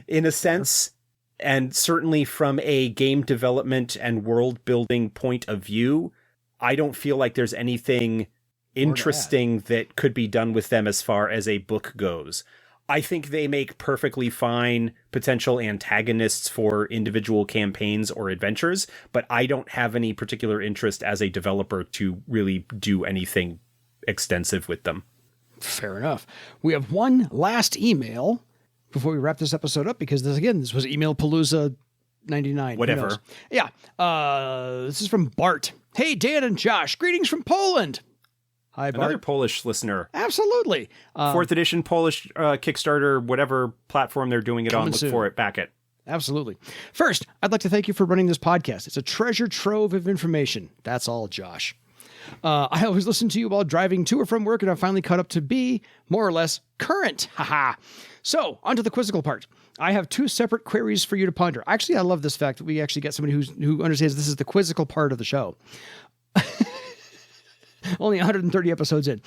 in a sense. And certainly from a game development and world building point of view, I don't feel like there's anything interesting that could be done with them as far as a book goes. I think they make perfectly fine potential antagonists for individual campaigns or adventures, but I don't have any particular interest as a developer to really do anything extensive with them. Fair enough. We have one last email before we wrap this episode up, because this was Email Palooza 99. Whatever. Yeah. This is from Bart. Hey, Dan and Josh. Greetings from Poland. Hi, Bart. Another Polish listener. Absolutely. 4th edition Polish Kickstarter, whatever platform they're doing it on. Look for it. Back it. Absolutely. First, I'd like to thank you for running this podcast. It's a treasure trove of information. That's all, Josh. I always listen to you while driving to or from work, and I've finally caught up to be more or less current. Haha. So, onto the quizzical part. I have 2 separate queries for you to ponder. Actually, I love this fact that we actually get somebody who understands this is the quizzical part of the show. Only 130 episodes in.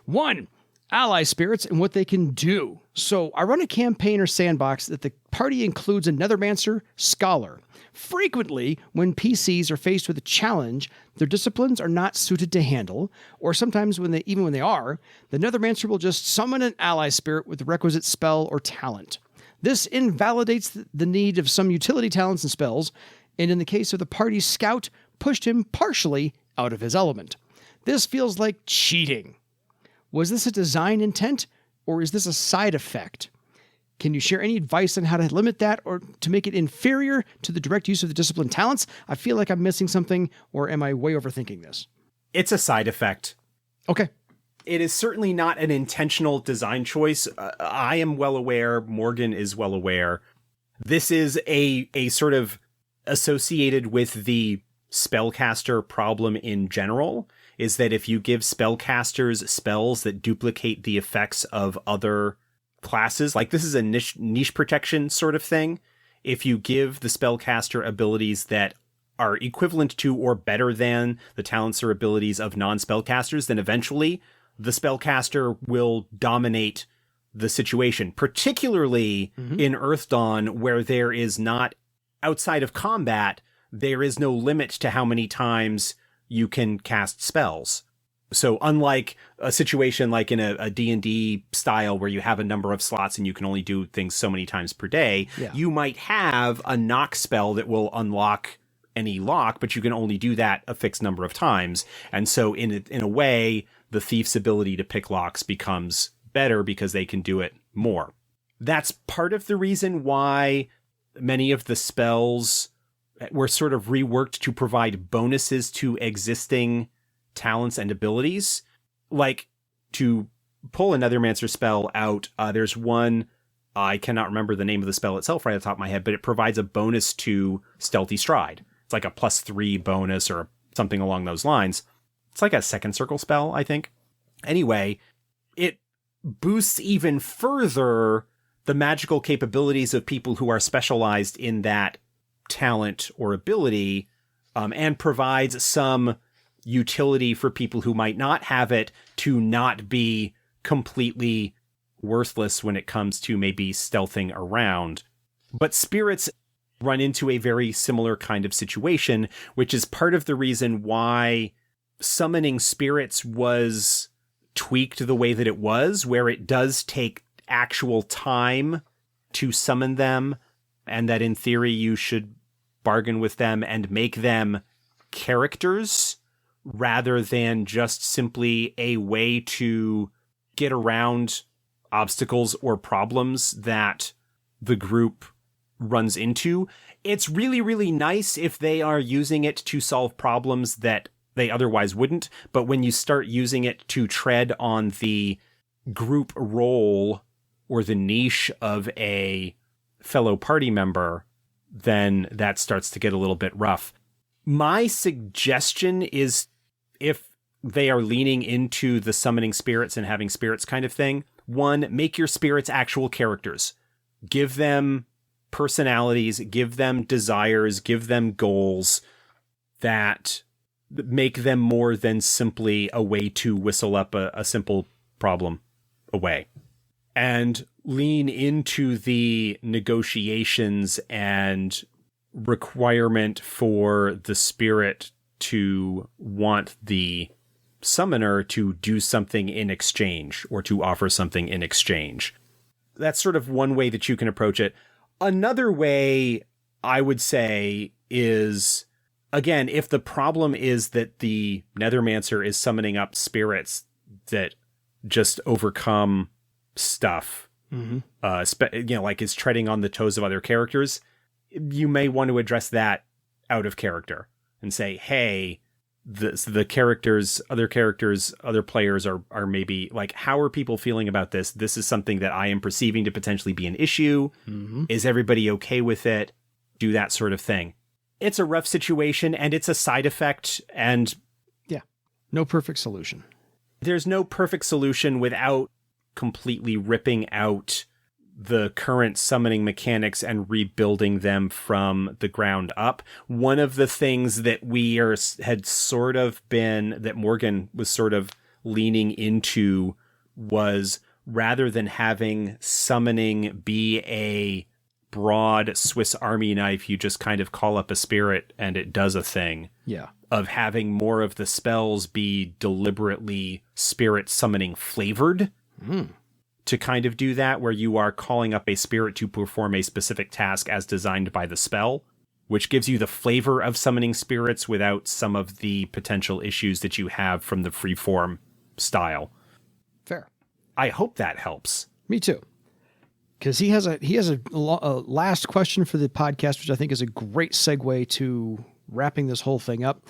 1, ally spirits and what they can do. So I run a campaign or sandbox that the party includes a Nethermancer scholar. Frequently, when PCs are faced with a challenge, their disciplines are not suited to handle, or sometimes even when they are, the Nethermancer will just summon an ally spirit with the requisite spell or talent. This invalidates the need of some utility talents and spells, and in the case of the party's scout, pushed him partially out of his element. This feels like cheating. Was this a design intent, or is this a side effect? Can you share any advice on how to limit that or to make it inferior to the direct use of the discipline talents? I feel like I'm missing something, or am I way overthinking this? It's a side effect. Okay. It is certainly not an intentional design choice. I am well aware. Morgan is well aware. This is a sort of associated with the spellcaster problem in general. is that if you give spellcasters spells that duplicate the effects of other classes, like this is a niche protection sort of thing. If you give the spellcaster abilities that are equivalent to or better than the talents or abilities of non-spellcasters, then eventually the spellcaster will dominate the situation, particularly in Earth Dawn, where there is not, outside of combat, there is no limit to how many times you can cast spells. So unlike a situation like in a D&D style where you have a number of slots and you can only do things so many times per day, you might have a knock spell that will unlock any lock, but you can only do that a fixed number of times. And so in a way, the thief's ability to pick locks becomes better because they can do it more. That's part of the reason why many of the spells were sort of reworked to provide bonuses to existing talents and abilities. Like, to pull a Nethermancer spell out, there's one, I cannot remember the name of the spell itself right off the top of my head, but it provides a bonus to Stealthy Stride. It's like a +3 bonus or something along those lines. It's like a second circle spell, I think. Anyway, it boosts even further the magical capabilities of people who are specialized in that talent or ability, and provides some utility for people who might not have it to not be completely worthless when it comes to maybe stealthing around. But spirits run into a very similar kind of situation, which is part of the reason why summoning spirits was tweaked the way that it was, where it does take actual time to summon them, and that in theory you should bargain with them and make them characters rather than just simply a way to get around obstacles or problems that the group runs into. It's really, really nice if they are using it to solve problems that they otherwise wouldn't, but when you start using it to tread on the group role or the niche of a fellow party member, then that starts to get a little bit rough. My suggestion is, if they are leaning into the summoning spirits and having spirits kind of thing, one, make your spirits actual characters. Give them personalities, give them desires, give them goals that make them more than simply a way to whistle up a simple problem away. And lean into the negotiations and requirement for the spirit to want the summoner to do something in exchange or to offer something in exchange. That's sort of one way that you can approach it. Another way, I would say, is, again, if the problem is that the Nethermancer is summoning up spirits that just overcome stuff, like is treading on the toes of other characters, you may want to address that out of character and say, hey, the characters, other players are maybe like, how are people feeling about this? This is something that I am perceiving to potentially be an issue. Is everybody okay with it? Do that sort of thing. It's a rough situation and it's a side effect, and no perfect solution. There's no perfect solution without completely ripping out the current summoning mechanics and rebuilding them from the ground up. One of the things that that Morgan was sort of leaning into was, rather than having summoning be a broad Swiss Army knife, you just kind of call up a spirit and it does a thing. Yeah. Of having more of the spells be deliberately spirit summoning flavored. To kind of do that, where you are calling up a spirit to perform a specific task as designed by the spell, which gives you the flavor of summoning spirits without some of the potential issues that you have from the freeform style. Fair. I hope that helps. Me too. Because he has a last question for the podcast, which I think is a great segue to wrapping this whole thing up.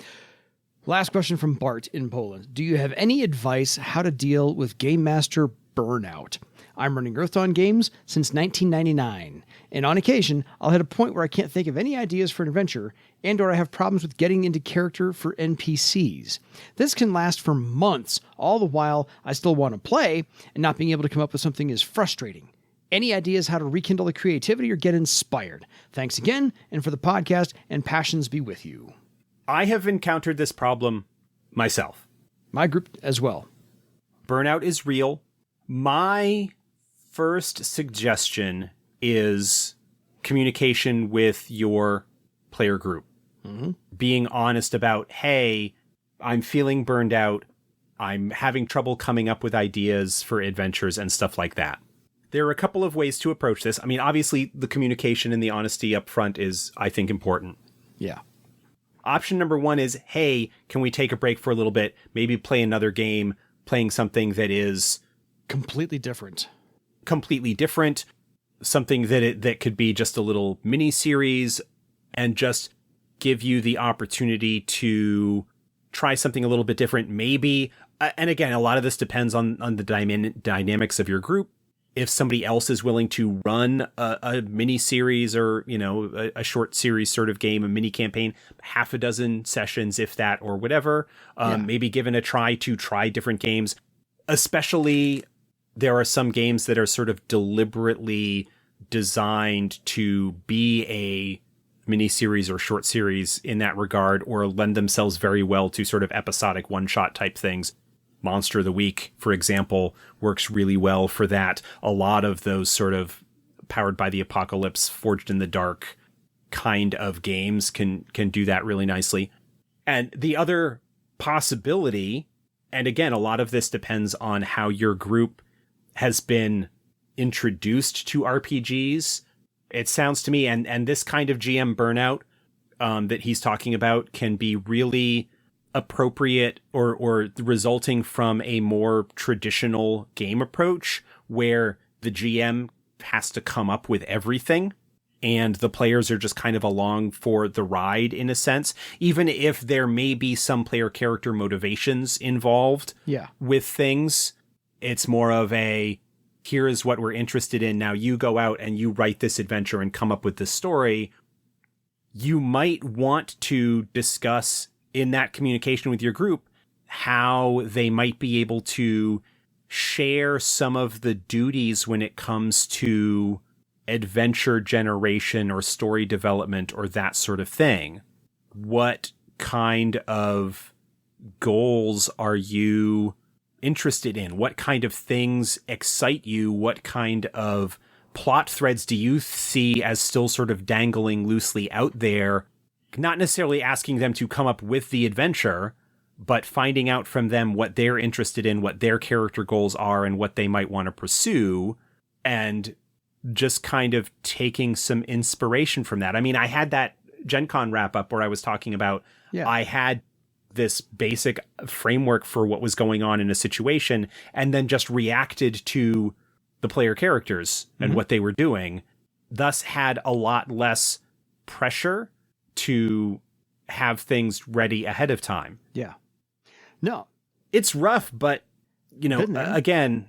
Last question from Bart in Poland. Do you have any advice how to deal with Game Master burnout? I'm running Earthdawn games since 1999, and on occasion, I'll hit a point where I can't think of any ideas for an adventure, and or I have problems with getting into character for NPCs. This can last for months, all the while I still want to play, and not being able to come up with something is frustrating. Any ideas how to rekindle the creativity or get inspired? Thanks again, and for the podcast, and passions be with you. I have encountered this problem myself. My group as well. Burnout is real. My first suggestion is communication with your player group. Mm-hmm. Being honest about, hey, I'm feeling burned out. I'm having trouble coming up with ideas for adventures and stuff like that. There are a couple of ways to approach this. I mean, obviously, the communication and the honesty up front is, I think, important. Yeah. Option number one is, hey, can we take a break for a little bit? Maybe play another game, playing something that is completely different. Something that could be just a little mini series and just give you the opportunity to try something a little bit different. Maybe, and again, a lot of this depends on the dynamics of your group. If somebody else is willing to run a mini series or, a short series sort of game, a mini campaign, half a dozen sessions, if that, or whatever, maybe given a try to try different games. Especially, there are some games that are sort of deliberately designed to be a mini series or short series in that regard, or lend themselves very well to sort of episodic one-shot type things. Monster of the Week, for example, works really well for that. A lot of those sort of powered by the apocalypse, forged in the dark kind of games can do that really nicely. And the other possibility, and again, a lot of this depends on how your group has been introduced to RPGs. It sounds to me, and this kind of GM burnout that he's talking about can be really appropriate or resulting from a more traditional game approach where the GM has to come up with everything and the players are just kind of along for the ride in a sense, even if there may be some player character motivations involved with things. It's more of a, here is what we're interested in. Now you go out and you write this adventure and come up with this story. You might want to discuss in that communication with your group how they might be able to share some of the duties when it comes to adventure generation or story development or that sort of thing. What kind of goals are you interested in? What kind of things excite you? What kind of plot threads do you see as still sort of dangling loosely out there? Not necessarily asking them to come up with the adventure, but finding out from them what they're interested in, what their character goals are, and what they might want to pursue, and just kind of taking some inspiration from that. I mean, I had that Gen Con wrap up where I was talking about, I had this basic framework for what was going on in a situation, and then just reacted to the player characters and what they were doing, thus had a lot less pressure to have things ready ahead of time. Yeah. No. It's rough, but, again,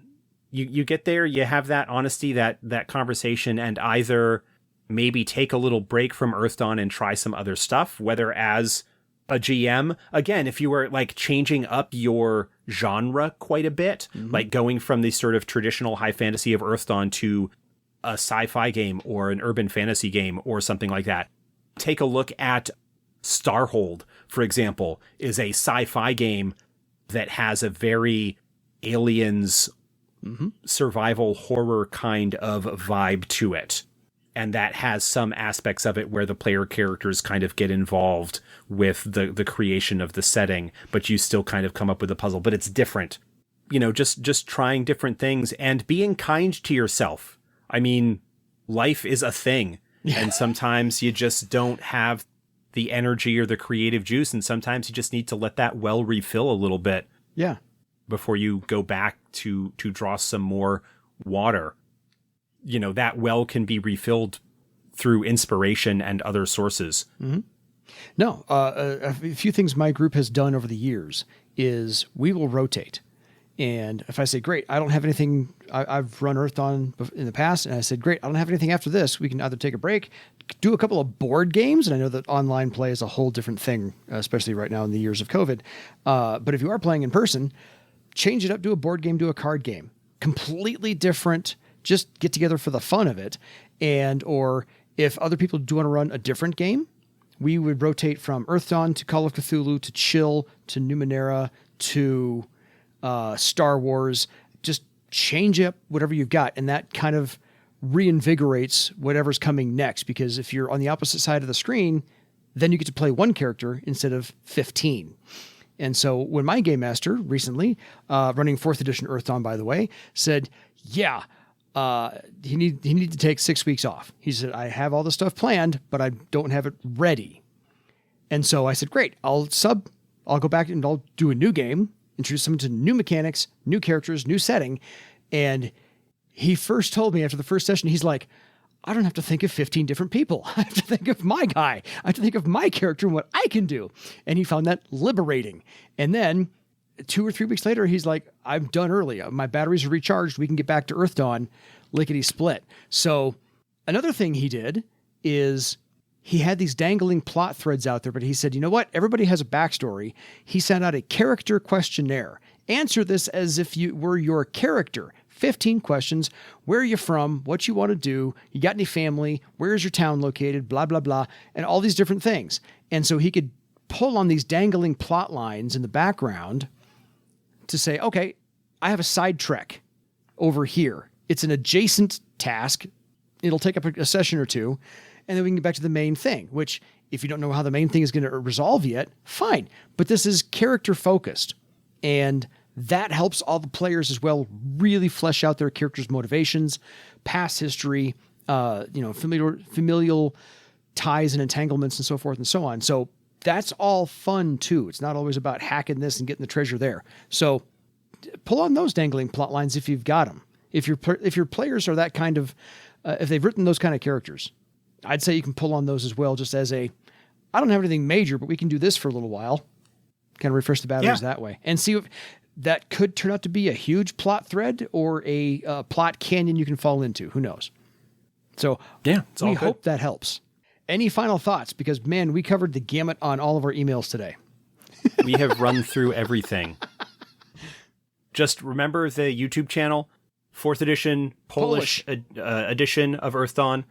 you get there, you have that honesty, that conversation, and either maybe take a little break from Earthdawn and try some other stuff, whether as a GM, again, if you were like changing up your genre quite a bit, like going from the sort of traditional high fantasy of Earthdawn to a sci-fi game or an urban fantasy game or something like that. Take a look at Starhold, for example, is a sci-fi game that has a very aliens survival horror kind of vibe to it. And that has some aspects of it where the player characters kind of get involved with the creation of the setting, but you still kind of come up with a puzzle, but it's different. Just trying different things and being kind to yourself. I mean, life is a thing. And sometimes you just don't have the energy or the creative juice. And sometimes you just need to let that well refill a little bit. Yeah. Before you go back to draw some more water. That well can be refilled through inspiration and other sources. No, a few things my group has done over the years is we will rotate. And if I say, great, I don't have anything, I've run Earthdawn in the past, and I said, great, I don't have anything after this. We can either take a break, do a couple of board games, and I know that online play is a whole different thing, especially right now in the years of COVID. But if you are playing in person, change it up, do a board game, do a card game. Completely different, just get together for the fun of it. And, or if other people do want to run a different game, we would rotate from Earthdawn to Call of Cthulhu to Chill to Numenera to Star Wars. Just change up whatever you've got, and that kind of reinvigorates whatever's coming next, because if you're on the opposite side of the screen, then you get to play one character instead of 15. And so when my game master recently, running 4th edition Earthdawn, by the way, said, yeah, he needed to take 6 weeks off. He said, I have all the stuff planned, but I don't have it ready. And so I said, great, I'll go back and I'll do a new game, introduce them to new mechanics, new characters, new setting. And he first told me after the first session, he's like, I don't have to think of 15 different people. I have to think of my guy. I have to think of my character and what I can do. And he found that liberating. And then 2 or 3 weeks later, he's like, I'm done early. My batteries are recharged. We can get back to Earthdawn, lickety split. So another thing he did is he had these dangling plot threads out there, but he said, you know what? Everybody has a backstory. He sent out a character questionnaire. Answer this as if you were your character. 15 questions. Where are you from? What you want to do? You got any family? Where is your town located? Blah, blah, blah. And all these different things. And so he could pull on these dangling plot lines in the background to say, okay, I have a side trek over here. It's an adjacent task. It'll take up a session or two. And then we can get back to the main thing, which if you don't know how the main thing is going to resolve yet, fine. But this is character focused. And that helps all the players as well really flesh out their characters' motivations, past history, familial ties and entanglements and so forth and so on. So that's all fun too. It's not always about hacking this and getting the treasure there. So pull on those dangling plot lines if you've got them. If your players are that kind of, if they've written those kind of characters, I'd say you can pull on those as well, just as I don't have anything major, but we can do this for a little while. Kind of refresh the batteries that way. And see if that could turn out to be a huge plot thread or a plot canyon you can fall into. Who knows? So we hope that helps. Any final thoughts? Because, man, we covered the gamut on all of our emails today. We have run through everything. Just remember the YouTube channel, 4th edition Polish. Edition of Earthdawn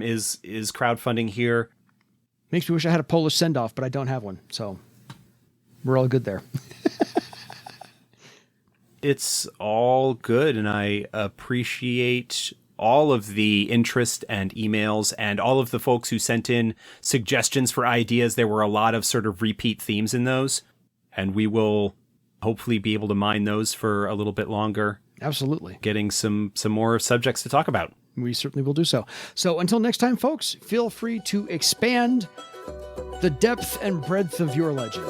is crowdfunding here. Makes me wish I had a Polish send-off, but I don't have one. So we're all good there. It's all good, and I appreciate all of the interest and emails and all of the folks who sent in suggestions for ideas. There were a lot of sort of repeat themes in those, and we will hopefully be able to mine those for a little bit longer. Absolutely. Getting some more subjects to talk about. We certainly will do so. So until next time, folks, feel free to expand the depth and breadth of your legend.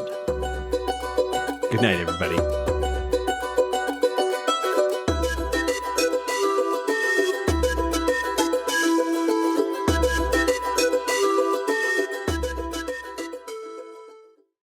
Good night, everybody.